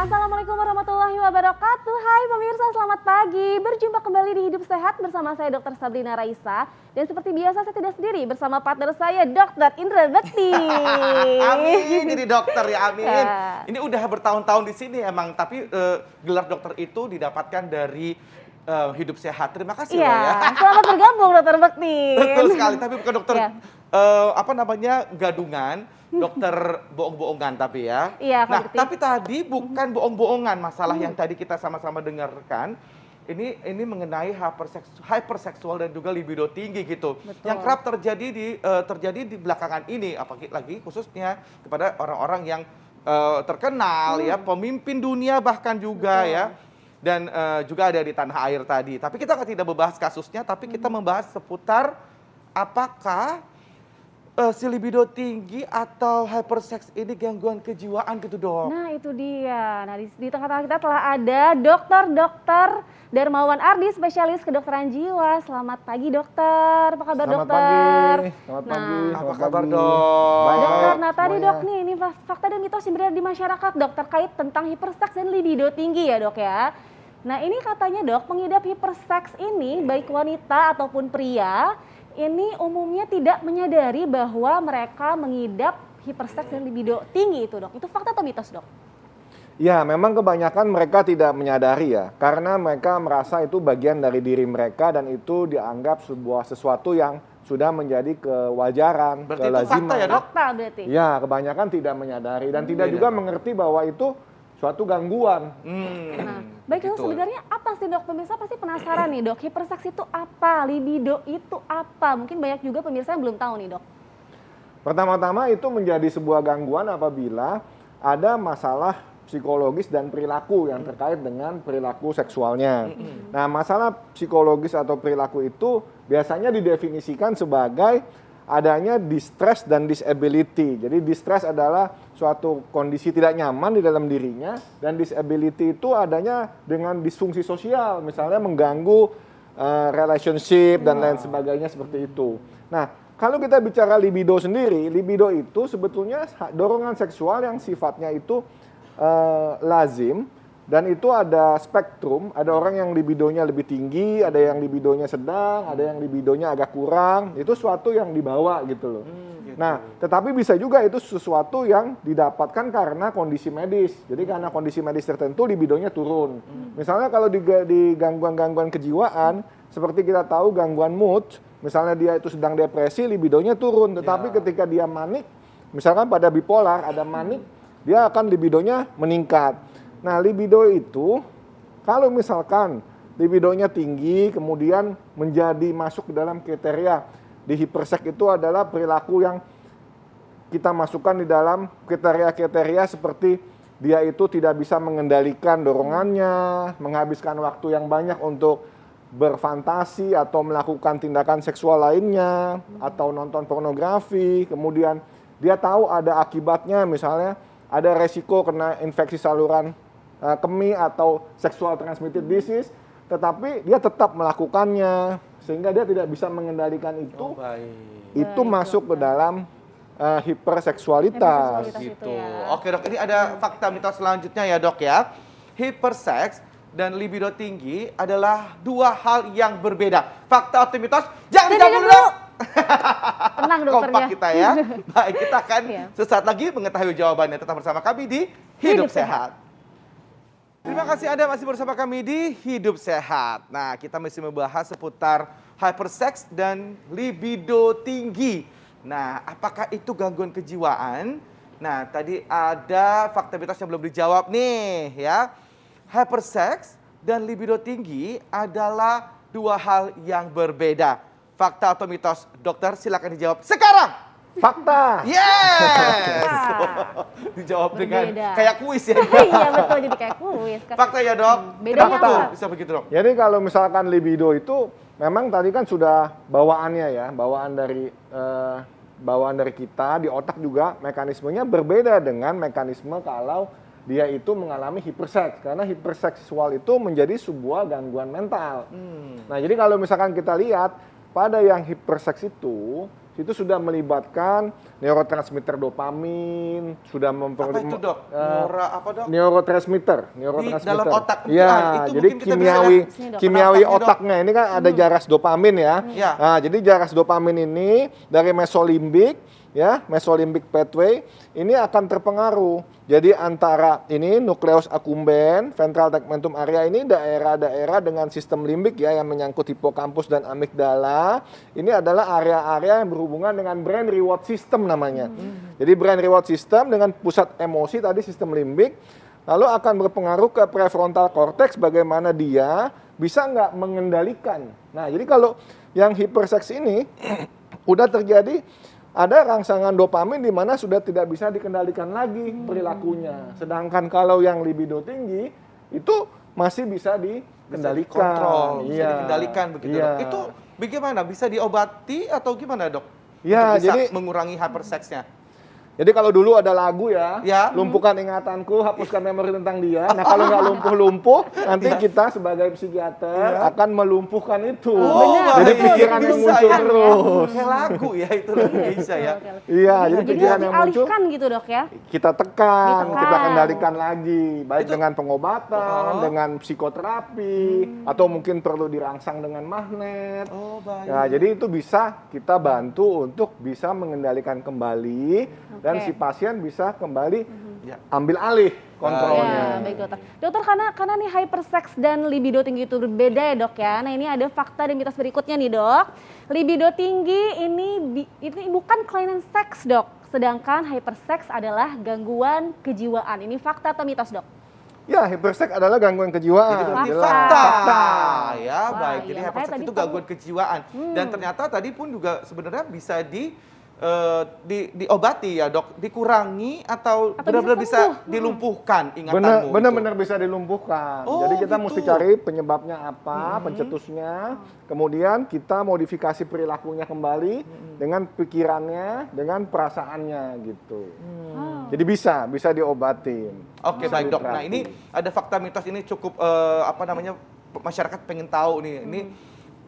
Assalamualaikum warahmatullahi wabarakatuh. Hai pemirsa, selamat pagi. Berjumpa kembali di Hidup Sehat bersama saya Dr. Sabrina Raisa. Dan seperti biasa saya tidak sendiri bersama partner saya Dr. Indra Bekti. Amin, jadi dokter ya, amin. Ya. Ini udah bertahun-tahun di sini emang, tapi gelar dokter itu didapatkan dari Hidup Sehat. Terima kasih loh ya. Iya, selamat bergabung Dr. Bekti. Betul sekali, tapi bukan dokter Ya. gadungan, dokter bohong-bohongan tapi ya. Iya, Kak Nah, Bekti. tapi tadi bukan bohong-bohongan masalah yang tadi kita sama-sama dengarkan. Ini mengenai hyperseksual dan juga libido tinggi gitu. Betul. Yang kerap terjadi di belakangan ini, apalagi khususnya kepada orang-orang yang terkenal ya, pemimpin dunia bahkan juga Betul. ya. Dan juga ada di tanah air tadi. Tapi kita tidak membahas kasusnya, tapi kita membahas seputar apakah si libido tinggi atau hypersex ini gangguan kejiwaan gitu, Dok. Nah itu dia. Nah di tengah-tengah kita telah ada Dokter Darmawan Ardi, spesialis kedokteran jiwa. Selamat pagi dokter. Apa kabar Selamat dokter? pagi, selamat pagi. Apa selamat kabar, pagi. Dok? Baik, Dokter, nah tadi semuanya. dok nih, ini fakta dan mitos yang beredar di masyarakat dok terkait tentang hiperseks dan libido tinggi ya dok ya. Nah ini katanya dok, pengidap hiperseks ini baik wanita ataupun pria, ini umumnya tidak menyadari bahwa mereka mengidap hiperseks dan libido tinggi itu dok. Itu fakta atau mitos dok? Ya, memang kebanyakan mereka tidak menyadari ya, karena mereka merasa itu bagian dari diri mereka dan itu dianggap sesuatu yang sudah menjadi kewajaran, Berarti itu kelaziman. fakta ya, Dok? Fakta berarti. Ya, kebanyakan tidak menyadari dan tidak Iya. juga mengerti bahwa itu suatu gangguan. Nah, baik dok, begitu. sebenarnya apa sih dok? Pemirsa pasti penasaran nih dok, hiperseks itu apa? Libido itu apa? Mungkin banyak juga pemirsa yang belum tahu nih dok. Pertama-tama itu menjadi sebuah gangguan apabila ada masalah psikologis dan perilaku yang terkait dengan perilaku seksualnya. Nah, masalah psikologis atau perilaku itu biasanya didefinisikan sebagai adanya distress dan disability. Jadi distress adalah suatu kondisi tidak nyaman di dalam dirinya dan disability itu adanya dengan disfungsi sosial, misalnya mengganggu relationship dan lain sebagainya seperti itu. Nah, kalau kita bicara libido sendiri, libido itu sebetulnya dorongan seksual yang sifatnya itu lazim dan itu ada spektrum, ada orang yang libidonya lebih tinggi, ada yang libidonya sedang, ada yang libidonya agak kurang, itu suatu yang dibawa gitu loh. Gitu. Nah, tetapi bisa juga itu sesuatu yang didapatkan karena kondisi medis. Jadi karena kondisi medis tertentu libidonya turun. Misalnya kalau di gangguan-gangguan kejiwaan, seperti kita tahu gangguan mood, misalnya dia itu sedang depresi, libidonya turun. Tetapi ketika dia manik, misalkan pada bipolar ada manik, dia akan libidonya meningkat. Nah, libido itu kalau misalkan libidonya tinggi kemudian menjadi masuk ke dalam kriteria di hiperseks itu adalah perilaku yang kita masukkan di dalam kriteria-kriteria seperti dia itu tidak bisa mengendalikan dorongannya, menghabiskan waktu yang banyak untuk berfantasi atau melakukan tindakan seksual lainnya atau nonton pornografi, kemudian dia tahu ada akibatnya misalnya ada resiko kena infeksi saluran kemih atau sexual transmitted disease, tetapi dia tetap melakukannya sehingga dia tidak bisa mengendalikan itu. Oh, baik. Itu Baik, masuk ke dokter. dalam hiperseksualitas. Hiperseksualitas. Gitu. Itu ya. Oke, Dok, ini ada fakta mitos selanjutnya ya, Dok ya. Hiperseks dan libido tinggi adalah dua hal yang berbeda. Fakta atau mitos? Jangan dijawab dulu, Dok. Tenang dokternya. Kompak kita ya. Baik, kita akan Iya. sesaat lagi mengetahui jawabannya. Tetap bersama kami di Hidup Hidup Sehat. Terima kasih Anda masih bersama kami di Hidup Sehat. Nah, kita masih membahas seputar hypersex dan libido tinggi. Nah, apakah itu gangguan kejiwaan? Nah, tadi ada fakta mitos yang belum dijawab nih ya. Hypersex dan libido tinggi adalah dua hal yang berbeda. Fakta atau mitos? Dokter, silakan dijawab sekarang. Fakta. Yes! Fakta. Dijawab dengan Berbeda. kayak kuis ya. Iya betul, jadi kayak kuis. Fakta ya, Dok. Bedanya Kenapa tuh apa? bisa begitu, Dok? Jadi kalau misalkan libido itu memang tadi kan sudah bawaannya ya, bawaan dari kita di otak juga mekanismenya berbeda dengan mekanisme kalau dia itu mengalami hiperseks, karena hiperseksual itu menjadi sebuah gangguan mental. Nah, jadi kalau misalkan kita lihat pada yang hiperseks itu itu sudah melibatkan neurotransmitter dopamin, sudah Apa itu dok? Dok? Neurotransmitter. Di dalam otak. Ya, itu jadi mungkin kita bisa lihat kimiawi penataannya, Dok. otaknya ini kan ada jaras dopamin ya. Ya. Nah, jadi jaras dopamin ini dari mesolimbik, ya, mesolimbik pathway ini akan terpengaruh. Jadi antara ini nukleus accumbens, ventral tegmentum area ini daerah-daerah dengan sistem limbik ya yang menyangkut hipokampus dan amigdala. Ini adalah area-area yang berhubungan dengan brain reward system namanya. Jadi brain reward system dengan pusat emosi tadi sistem limbik, lalu akan berpengaruh ke prefrontal cortex bagaimana dia bisa nggak mengendalikan. Nah, jadi kalau yang hiperseks ini udah terjadi ada rangsangan dopamin di mana sudah tidak bisa dikendalikan lagi perilakunya. Sedangkan kalau yang libido tinggi itu masih bisa dikendalikan. Kontrol, bisa Iya. dikendalikan begitu. Iya. Dok. Itu bagaimana? Bisa diobati atau gimana dok? Ya, Untuk bisa jadi mengurangi hyperseksnya. Jadi kalau dulu ada lagu ya, Ya. lumpuhkan ingatanku, hapuskan memori tentang dia. Nah kalau nggak lumpuh-lumpuh, nanti kita sebagai psikiater akan melumpuhkan itu. benar. Jadi Betul, pikiran yang bisa muncul ya. terus. Kayak lagu ya itu lagu bisa ya. Iya, jadi Jadi pikiran yang muncul dialihkan gitu dok ya. kita tekan, Ditekan. kita kendalikan lagi, baik Itu- dengan pengobatan, Oh. dengan psikoterapi, atau mungkin perlu dirangsang dengan magnet. Oh baik. Ya, jadi itu bisa kita bantu untuk bisa mengendalikan kembali dan Oke. si pasien bisa kembali Ya. ambil alih Ya, kontrolnya. baik dokter. Dokter karena nih hyperseks dan libido tinggi itu berbeda ya dok ya. Nah ini ada fakta dan mitos berikutnya nih dok. Libido tinggi ini bukan kelainan seks dok. Sedangkan hyperseks adalah gangguan kejiwaan. Ini fakta atau mitos dok? Ya, hyperseks adalah gangguan kejiwaan. Jadi berarti Fakta. fakta. Ya Wah, baik. iya, Jadi makanya hyperseks tadi itu tahu. gangguan kejiwaan. Dan ternyata tadi pun juga sebenarnya bisa diobati ya dok, dikurangi atau Atau benar-benar bisa bisa sembuh. dilumpuhkan ingatanmu. Benar-benar bisa dilumpuhkan. Oh, Jadi kita gitu. mesti cari penyebabnya apa, pencetusnya. Kemudian kita modifikasi perilakunya kembali dengan pikirannya, dengan perasaannya gitu. Oh. Jadi bisa diobatin. Oke Bisa baik dok. Nah diterapi. ini ada fakta mitos ini cukup masyarakat pengen tahu nih.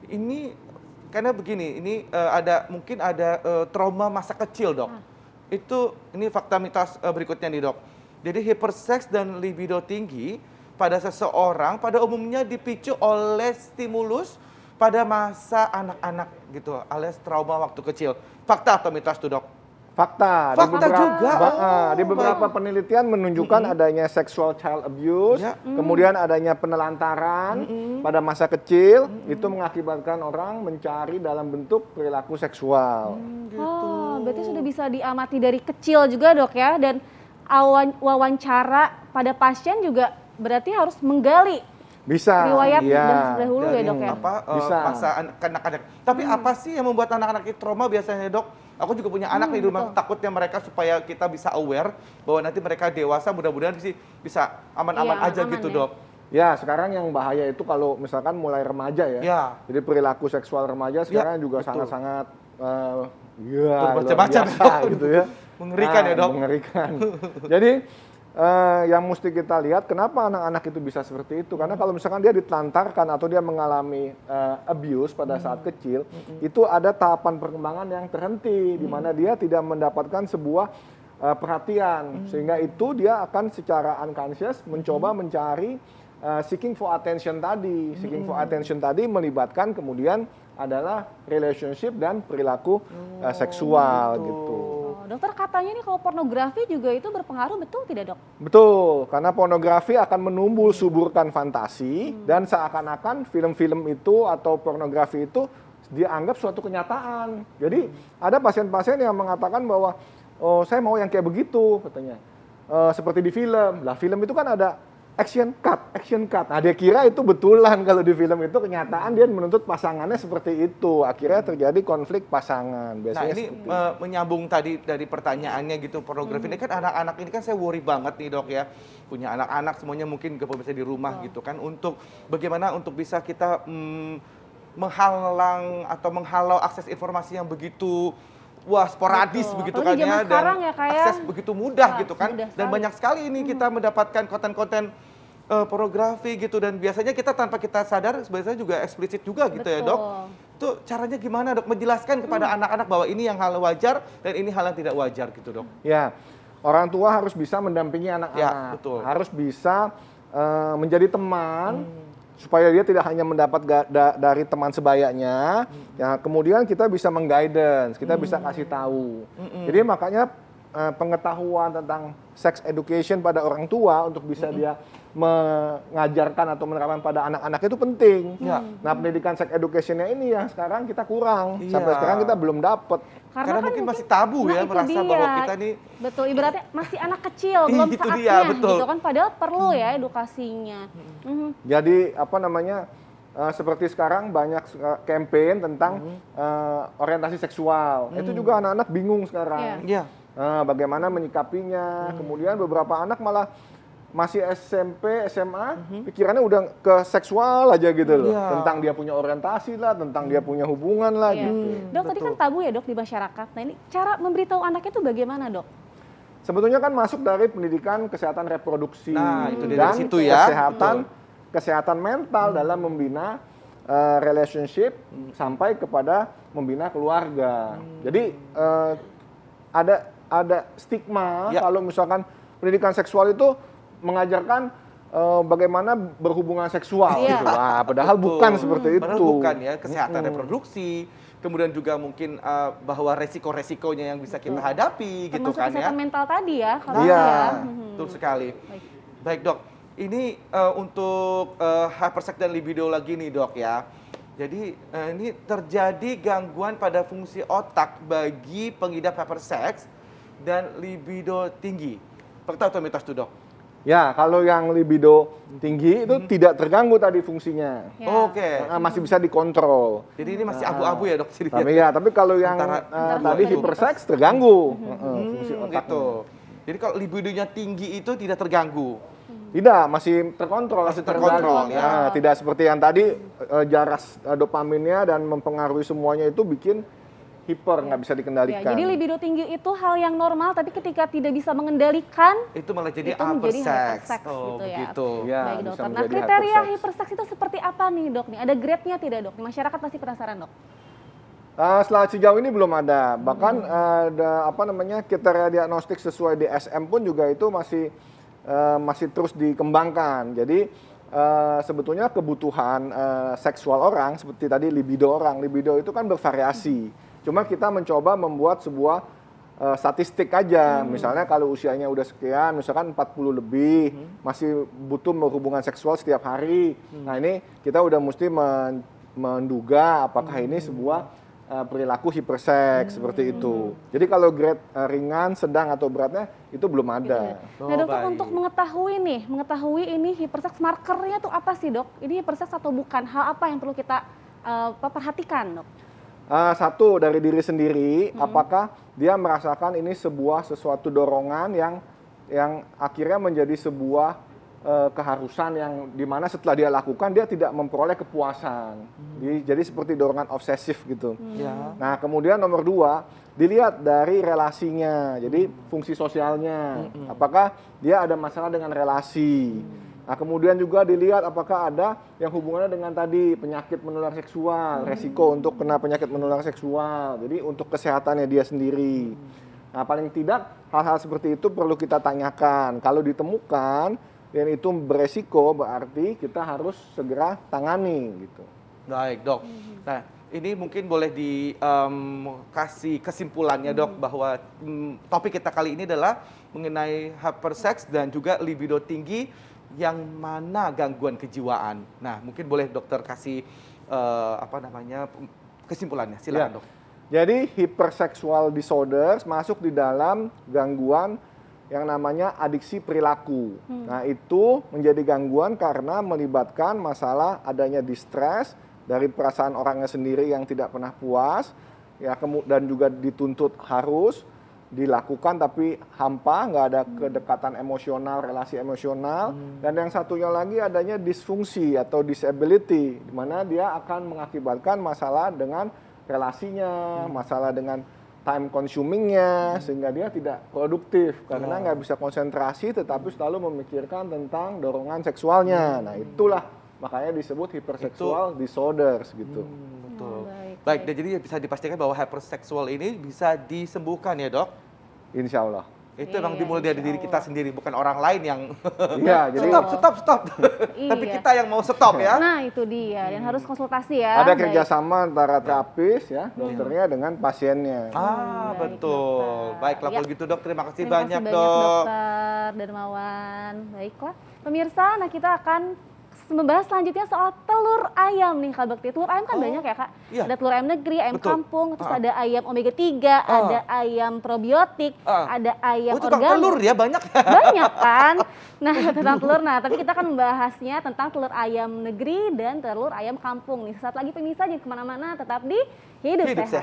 Ini karena begini, mungkin ada trauma masa kecil dok. Ini fakta mitos berikutnya nih dok. Jadi hyperseks dan libido tinggi pada seseorang pada umumnya dipicu oleh stimulus pada masa anak-anak gitu, alias trauma waktu kecil. Fakta atau mitos tuh dok? Fakta. Fakta juga? Di Oh, beberapa penelitian menunjukkan adanya sexual child abuse, Ya. kemudian adanya penelantaran pada masa kecil, itu mengakibatkan orang mencari dalam bentuk perilaku seksual. Oh, berarti sudah bisa diamati dari kecil juga dok ya. Dan wawancara pada pasien juga berarti harus menggali Bisa. riwayat iya. dan dahulu ya Dari dok ya. Bisa. masa anak-anak. Tapi apa sih yang membuat anak-anak itu trauma biasanya dok? Aku juga punya anak di rumah, betul. takutnya mereka supaya kita bisa aware bahwa nanti mereka dewasa mudah-mudahan bisa aman-aman Iya, aja aman gitu ya. dok. Ya, sekarang yang bahaya itu kalau misalkan mulai remaja ya. Ya. Jadi perilaku seksual remaja sekarang juga betul. sangat-sangat luar Bermacam-macam, biasa Dok. gitu ya. Mengerikan ya, Dok. Mengerikan. Jadi yang mesti kita lihat kenapa anak-anak itu bisa seperti itu, karena kalau misalkan dia ditelantarkan atau dia mengalami abuse pada saat kecil, itu ada tahapan perkembangan yang terhenti di mana dia tidak mendapatkan sebuah perhatian, sehingga itu dia akan secara unconscious mencoba mencari seeking for attention tadi. Seeking for attention tadi melibatkan kemudian adalah relationship dan perilaku seksual gitu. Oh, dokter katanya nih kalau pornografi juga itu berpengaruh, betul tidak dok? Betul, karena pornografi akan menumbuh suburkan fantasi dan seakan-akan film-film itu atau pornografi itu dianggap suatu kenyataan. Jadi ada pasien-pasien yang mengatakan bahwa oh saya mau yang kayak begitu katanya. Seperti di film. Lah film itu kan ada action cut. Nah dia kira itu betulan kalau di film itu kenyataan dia menuntut pasangannya seperti itu. Akhirnya terjadi konflik pasangan. Nah Biasanya ini menyambung tadi dari pertanyaannya gitu, pornografi ini kan anak-anak ini kan saya worry banget nih dok ya, punya anak-anak semuanya mungkin juga bisa di rumah gitu kan, untuk bagaimana untuk bisa kita menghalau akses informasi yang begitu sporadis Betul. begitu Apalagi kan zaman ya, dan sekarang ya, Kak, ya. akses begitu mudah Wah, gitu kan, mudah dan sekali. banyak sekali ini kita mendapatkan konten-konten pornografi gitu, dan biasanya kita tanpa kita sadar biasanya juga eksplisit juga gitu ya dok. Betul. Itu caranya gimana dok? Menjelaskan kepada anak-anak bahwa ini yang hal wajar dan ini hal yang tidak wajar gitu dok. Ya, orang tua harus bisa mendampingi anak-anak, Ya, betul. harus bisa menjadi teman supaya dia tidak hanya mendapat dari teman sebayanya. Ya, kemudian kita bisa mengguidance, kita bisa kasih tahu. Jadi makanya pengetahuan tentang sex education pada orang tua untuk bisa dia mengajarkan atau menerapkan pada anak-anak itu penting. Ya. Nah, pendidikan sex education-nya ini yang sekarang kita kurang. Iya. Sampai sekarang kita belum dapat. Karena kan mungkin masih tabu ya, itu merasa dia. bahwa kita nih Betul, ibaratnya masih anak kecil, belum Itu saatnya dia, betul. gitu kan, padahal perlu ya edukasinya. Jadi apa namanya, seperti sekarang banyak campaign tentang orientasi seksual. Itu juga anak-anak bingung sekarang. ya. Bagaimana menyikapinya. Kemudian beberapa anak malah masih SMP, SMA, pikirannya udah ke seksual aja gitu loh. Iya. Tentang dia punya orientasi lah, tentang dia punya hubungan lah Iya. gitu. Dok, tadi kan tabu ya dok di masyarakat. Nah ini cara memberitahu anaknya itu bagaimana dok? Sebetulnya kan masuk dari pendidikan kesehatan reproduksi Nah, itu dari dan situ ya. kesehatan mental dalam membina relationship sampai kepada membina keluarga. Jadi ada stigma Ya. kalau misalkan pendidikan seksual itu mengajarkan bagaimana berhubungan seksual Iya. gitu. Wah, padahal Betul. bukan seperti itu. Padahal bukan ya, kesehatan reproduksi, kemudian juga mungkin bahwa resiko-resikonya yang bisa kita hadapi gitu Termasuk kan ya. kesehatan mental tadi ya, kalau Iya. ya. Betul sekali. Baik. Baik dok, ini untuk hypersex dan libido lagi nih dok ya. Jadi ini terjadi gangguan pada fungsi otak bagi pengidap hypersex dan libido tinggi. Fakta atau mitos tuh dok? Ya, kalau yang libido tinggi itu tidak terganggu tadi fungsinya. Ya. Oke. Masih bisa dikontrol. Jadi ini masih abu-abu ya dok? Tapi kalau yang Antara tadi dua itu. hiperseks terganggu fungsi otaknya. Gitu. Jadi kalau libidonya tinggi itu tidak terganggu. Tidak, masih terkontrol. Masih terkontrol, terkendali. ya. Nah, tidak seperti yang tadi jaras dopaminnya dan mempengaruhi semuanya itu bikin hiper, nggak bisa Ya, dikendalikan. jadi libido tinggi itu hal yang normal, tapi ketika tidak bisa mengendalikan, Itu malah jadi itu menjadi hypersex. hypersex gitu ya. Begitu. Ya, Baik bisa dokter. Nah menjadi kriteria hypersex. hypersex itu seperti apa nih dok? Nih ada grade-nya tidak dok? Masyarakat pasti penasaran dok. Setelah sejauh ini belum ada. Bahkan ada kriteria diagnostik sesuai DSM pun juga itu masih terus dikembangkan. Jadi sebetulnya kebutuhan seksual orang seperti tadi libido itu kan bervariasi. Cuma kita mencoba membuat sebuah statistik aja. Misalnya kalau usianya udah sekian, misalkan 40 lebih, masih butuh berhubungan seksual setiap hari. Nah ini kita udah mesti menduga apakah ini sebuah perilaku hiperseks seperti itu. Jadi kalau grade ringan, sedang atau beratnya itu belum ada. Oh, Nah dokter, baik. untuk mengetahui ini hypersex markernya tuh apa sih dok? Ini hypersex atau bukan? Hal apa yang perlu kita perhatikan dok? Satu dari diri sendiri, apakah dia merasakan ini sesuatu dorongan yang akhirnya menjadi sebuah keharusan yang dimana setelah dia lakukan dia tidak memperoleh kepuasan. Jadi seperti dorongan obsesif gitu. Ya. Nah kemudian nomor 2, dilihat dari relasinya, jadi fungsi sosialnya, apakah dia ada masalah dengan relasi. Nah kemudian juga dilihat apakah ada yang hubungannya dengan tadi penyakit menular seksual, resiko untuk kena penyakit menular seksual, jadi untuk kesehatannya dia sendiri. Nah paling tidak hal-hal seperti itu perlu kita tanyakan. Kalau ditemukan dan itu beresiko berarti kita harus segera tangani gitu. Baik dok. Nah ini mungkin boleh dikasih kesimpulannya dok bahwa topik kita kali ini adalah mengenai hypersex dan juga libido tinggi yang mana gangguan kejiwaan. Nah mungkin boleh dokter kasih kesimpulannya. Silakan Ya. dok. Jadi hypersexual disorders masuk di dalam gangguan yang namanya adiksi perilaku. Nah itu menjadi gangguan karena melibatkan masalah adanya distress dari perasaan orangnya sendiri yang tidak pernah puas, ya dan juga dituntut harus dilakukan tapi hampa, nggak ada kedekatan emosional, relasi emosional, dan yang satunya lagi adanya disfungsi atau disability, di mana dia akan mengakibatkan masalah dengan relasinya, masalah dengan time consumingnya, sehingga dia tidak produktif karena nggak bisa konsentrasi, tetapi selalu memikirkan tentang dorongan seksualnya. Nah itulah makanya disebut hypersexual disorders gitu. Betul. baik, Baik, dan jadi bisa dipastikan bahwa hyperseksual ini bisa disembuhkan ya dok? Insya Allah. Itu Iya, emang dimulai dari insya diri kita Allah. sendiri, bukan orang lain yang Iya, jadi stop. Tapi Iya. kita yang mau stop ya. Nah itu dia, dan harus konsultasi ya. ada Baik. kerjasama antara terapis ya, dokternya dengan pasiennya. Baik, Betul. dokter. Baiklah Ya. kalau gitu dok, terima kasih Terima banyak kasih dok. Dokter Darmawan. Baiklah, pemirsa, nah kita akan membahas selanjutnya soal telur ayam nih Kak Bekti. Telur ayam kan banyak ya Kak. Iya. Ada telur ayam negeri, ayam Betul. kampung, terus Ah. ada ayam omega 3, ada ayam probiotik, ada ayam Tukang organik. telur ya banyak. Banyak kan? Nah, tentang telur. Nah, tapi kita akan membahasnya tentang telur ayam negeri dan telur ayam kampung nih. Sesaat lagi pemirsa, jangan kemana-mana, tetap di Hidup Hidup Sehat.